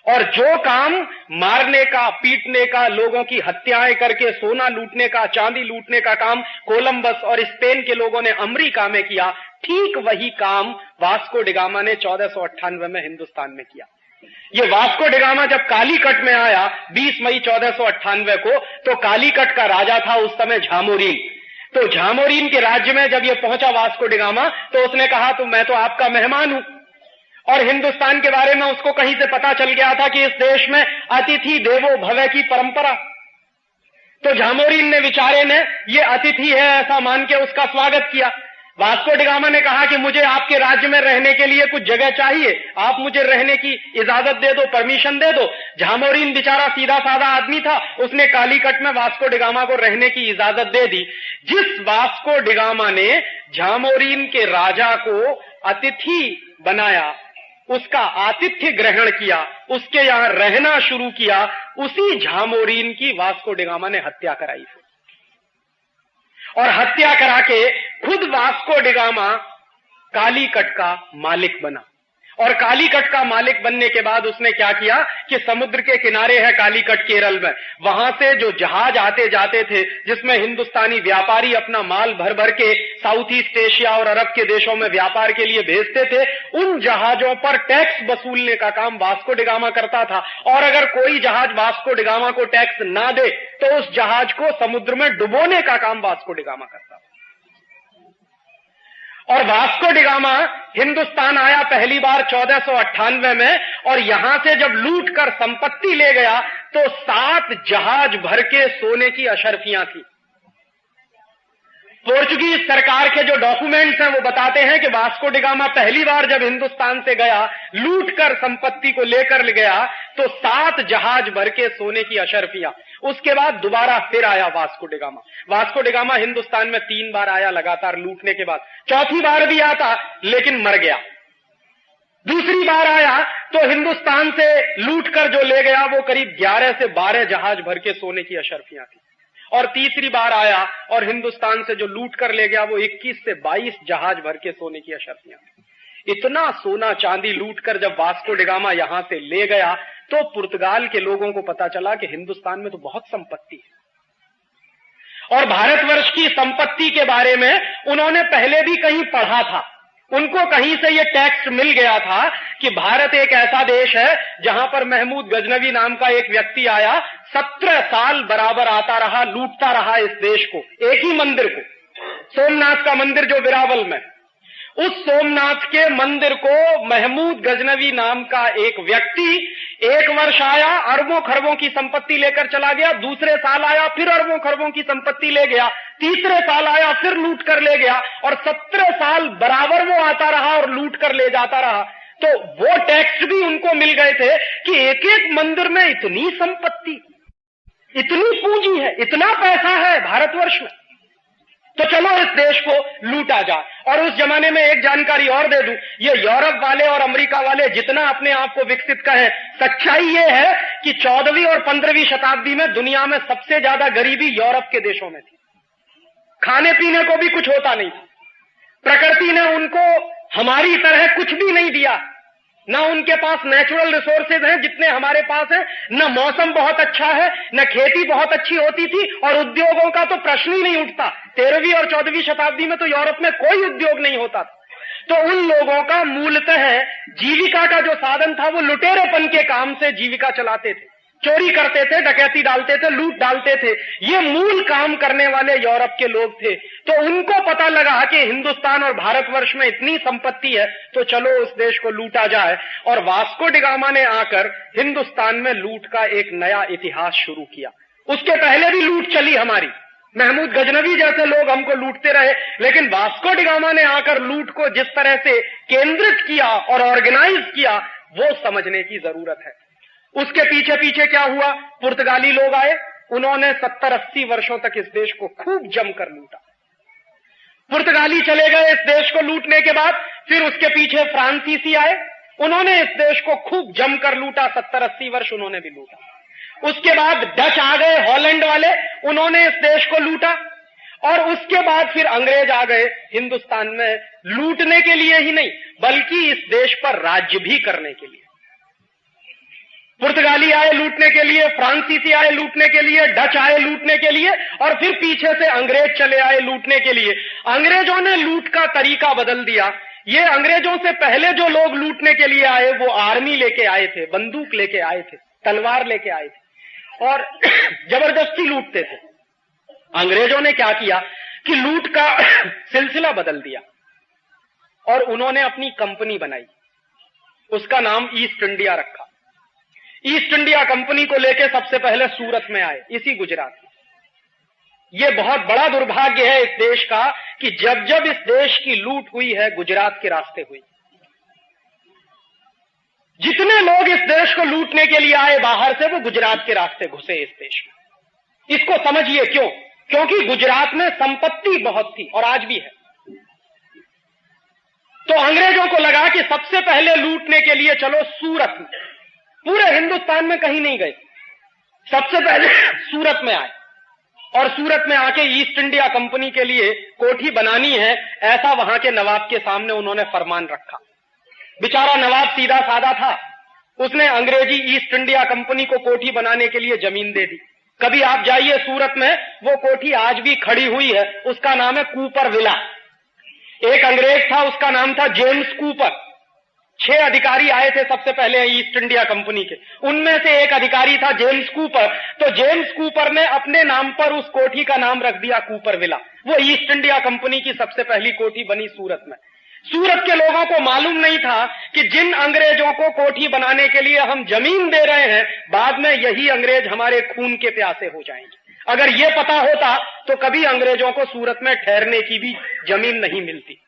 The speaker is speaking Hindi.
और जो काम मारने का, पीटने का, लोगों की हत्याएं करके सोना लूटने का, चांदी लूटने का काम कोलंबस और स्पेन के लोगों ने अमेरिका में किया, ठीक वही काम वास्को डिगामा ने 1498 में हिंदुस्तान में किया। ये वास्को डिगामा जब कालीकट में आया 20 मई 1498 को, तो कालीकट का राजा था उस समय झामोरीन। तो झामोरीन के राज्य में जब ये पहुंचा वास्को डिगामा, तो उसने कहा तो मैं तो आपका मेहमान हूं, और हिंदुस्तान के बारे में उसको कहीं से पता चल गया था कि इस देश में अतिथि देवो भव की परंपरा। तो झामोरीन ने, बेचारे ने, ये अतिथि है ऐसा मान के उसका स्वागत किया। वास्को डिगामा ने कहा कि मुझे आपके राज्य में रहने के लिए कुछ जगह चाहिए, आप मुझे रहने की इजाजत दे दो, परमिशन दे दो। झामोरीन बेचारा सीधा साधा आदमी था, उसने कालीकट में वास्को डिगामा को रहने की इजाजत दे दी। जिस वास्को डिगामा ने झामोरीन के राजा को अतिथि बनाया, उसका आतिथ्य ग्रहण किया, उसके यहां रहना शुरू किया, उसी झामोरीन की वास्को डिगामा ने हत्या कराई। और हत्या करा के खुद वास्को डिगामा कालीकट का मालिक बना। और कालीकट का मालिक बनने के बाद उसने क्या किया कि समुद्र के किनारे है कालीकट केरल में, वहां से जो जहाज आते जाते थे जिसमें हिंदुस्तानी व्यापारी अपना माल भर भर के साउथ ईस्ट एशिया और अरब के देशों में व्यापार के लिए भेजते थे, उन जहाजों पर टैक्स वसूलने का काम वास्को डिगामा करता था। और अगर कोई जहाज वास्को डिगामा को टैक्स ना दे तो उस जहाज को समुद्र में डुबोने का काम वास्को डिगामा करता था। और वास्को डिगामा हिंदुस्तान आया पहली बार 1498 में, और यहां से जब लूट कर संपत्ति ले गया तो 7 जहाज भर के सोने की अशर्फियां थी। पोर्चुगीज सरकार के जो डॉक्यूमेंट्स हैं वो बताते हैं कि वास्को डिगामा पहली बार जब हिंदुस्तान से गया, लूट कर संपत्ति को लेकर गया, तो 7 जहाज भर के सोने की अशर्फियां। उसके बाद दोबारा फिर आया Vasco da Gama. Vasco da Gama Hindustan में 3 बार आया लगातार लूटने के बाद। चौथी बार भी आता लेकिन मर गया। दूसरी बार आया तो हिंदुस्तान से लूट कर जो ले गया वो करीब 11 से 12 जहाज भर के सोने की अशर्फियां थी। और तीसरी बार आया और हिंदुस्तान से जो लूट कर ले गया वो 21 से 22 जहाज भर के सोने की अशर्फियां थी। इतना सोना चांदी लूट कर जब वास्को डिगामा यहां से ले गया तो पुर्तगाल के लोगों को पता चला कि हिंदुस्तान में तो बहुत संपत्ति है। और भारतवर्ष की संपत्ति के बारे में उन्होंने पहले भी कहीं पढ़ा था। उनको कहीं से यह टेक्स्ट मिल गया था कि भारत एक ऐसा देश है जहां पर महमूद गजनवी नाम का एक व्यक्ति आया, 17 साल बराबर आता रहा, लूटता रहा इस देश को, एक ही मंदिर को, सोमनाथ का मंदिर जो बिरावल में, उस सोमनाथ के मंदिर को महमूद गजनवी नाम का एक व्यक्ति एक वर्ष आया, अरबों खरबों की संपत्ति लेकर चला गया, दूसरे साल आया फिर अरबों खरबों की संपत्ति ले गया, तीसरे साल आया फिर लूट कर ले गया, और 17 साल बराबर वो आता रहा और लूट कर ले जाता रहा। तो वो टेक्स्ट भी उनको मिल गए थे कि एक एक मंदिर में इतनी संपत्ति, इतनी पूंजी है, इतना पैसा है भारतवर्ष में, तो चलो इस देश को लूटा जाए। और उस जमाने में एक जानकारी और दे दूं, ये यूरोप वाले और अमेरिका वाले जितना अपने आप को विकसित कहें, सच्चाई ये है कि 14वीं और 15वीं शताब्दी में दुनिया में सबसे ज्यादा गरीबी यूरोप के देशों में थी। खाने पीने को भी कुछ होता नहीं था, प्रकृति ने उनको हमारी तरह कुछ भी नहीं दिया, ना उनके पास नेचुरल रिसोर्सेज हैं जितने हमारे पास हैं, न मौसम बहुत अच्छा है, न खेती बहुत अच्छी होती थी, और उद्योगों का तो प्रश्न ही नहीं उठता। 13वीं और 14वीं शताब्दी में तो यूरोप में कोई उद्योग नहीं होता था। तो उन लोगों का मूलतः जीविका का जो साधन था वो लुटेरेपन के काम से जीविका चलाते थे, चोरी करते थे, डकैती डालते थे, लूट डालते थे। ये मूल काम करने वाले यूरोप के लोग थे। तो उनको पता लगा कि हिंदुस्तान और भारतवर्ष में इतनी संपत्ति है तो चलो उस देश को लूटा जाए। और वास्को डिगामा ने आकर हिंदुस्तान में लूट का एक नया इतिहास शुरू किया। उसके पहले भी लूट चली हमारी, महमूद गजनवी जैसे लोग हमको लूटते रहे, लेकिन वास्को डिगामा ने आकर लूट को जिस तरह से केंद्रित किया और ऑर्गेनाइज किया वो समझने की जरूरत है। उसके पीछे पीछे क्या हुआ, पुर्तगाली लोग आए, उन्होंने 70-80 वर्षों तक इस देश को खूब जमकर लूटा। पुर्तगाली चले गए इस देश को लूटने के बाद, फिर उसके पीछे फ्रांसीसी आए, उन्होंने इस देश को खूब जमकर लूटा, 70-80 वर्ष उन्होंने भी लूटा। उसके बाद डच आ गए, हॉलैंड वाले, उन्होंने इस देश को लूटा। और उसके बाद फिर अंग्रेज आ गए हिंदुस्तान में, लूटने के लिए ही नहीं बल्कि इस देश पर राज्य भी करने के लिए। पुर्तगाली आए लूटने के लिए, फ्रांसीसी आए लूटने के लिए, डच आए लूटने के लिए, और फिर पीछे से अंग्रेज चले आए लूटने के लिए। अंग्रेजों ने लूट का तरीका बदल दिया। ये अंग्रेजों से पहले जो लोग लूटने के लिए आए वो आर्मी लेके आए थे, बंदूक लेके आए थे, तलवार लेके आए थे और जबरदस्ती लूटते थे। अंग्रेजों ने क्या किया कि लूट का सिलसिला बदल दिया और उन्होंने अपनी कंपनी बनाई, उसका नाम ईस्ट इंडिया रखा। ईस्ट इंडिया कंपनी को लेकर सबसे पहले सूरत में आए, इसी गुजरात में। यह बहुत बड़ा दुर्भाग्य है इस देश का कि जब जब इस देश की लूट हुई है गुजरात के रास्ते हुई। जितने लोग इस देश को लूटने के लिए आए बाहर से वो गुजरात के रास्ते घुसे इस देश में। इसको समझिए क्यों? क्योंकि गुजरात में संपत्ति बहुत थी और आज भी है। तो अंग्रेजों को लगा कि सबसे पहले लूटने के लिए चलो सूरत में। पूरे हिंदुस्तान में कहीं नहीं गए, सबसे पहले सूरत में आए और सूरत में आके ईस्ट इंडिया कंपनी के लिए कोठी बनानी है, ऐसा वहां के नवाब के सामने उन्होंने फरमान रखा। बेचारा नवाब सीधा साधा था, उसने अंग्रेजी ईस्ट इंडिया कंपनी को कोठी बनाने के लिए जमीन दे दी। कभी आप जाइए सूरत में, वो कोठी आज भी खड़ी हुई है, उसका नाम है कूपर विला। एक अंग्रेज था, उसका नाम था जेम्स कूपर। 6 अधिकारी आए थे सबसे पहले ईस्ट इंडिया कंपनी के, उनमें से एक अधिकारी था जेम्स कूपर। तो जेम्स कूपर ने अपने नाम पर उस कोठी का नाम रख दिया कूपर विला। वो ईस्ट इंडिया कंपनी की सबसे पहली कोठी बनी सूरत में। सूरत के लोगों को मालूम नहीं था कि जिन अंग्रेजों को कोठी बनाने के लिए हम जमीन दे रहे हैं, बाद में यही अंग्रेज हमारे खून के प्यासे हो जाएंगे। अगर ये पता होता तो कभी अंग्रेजों को सूरत में ठहरने की भी जमीन नहीं मिलती।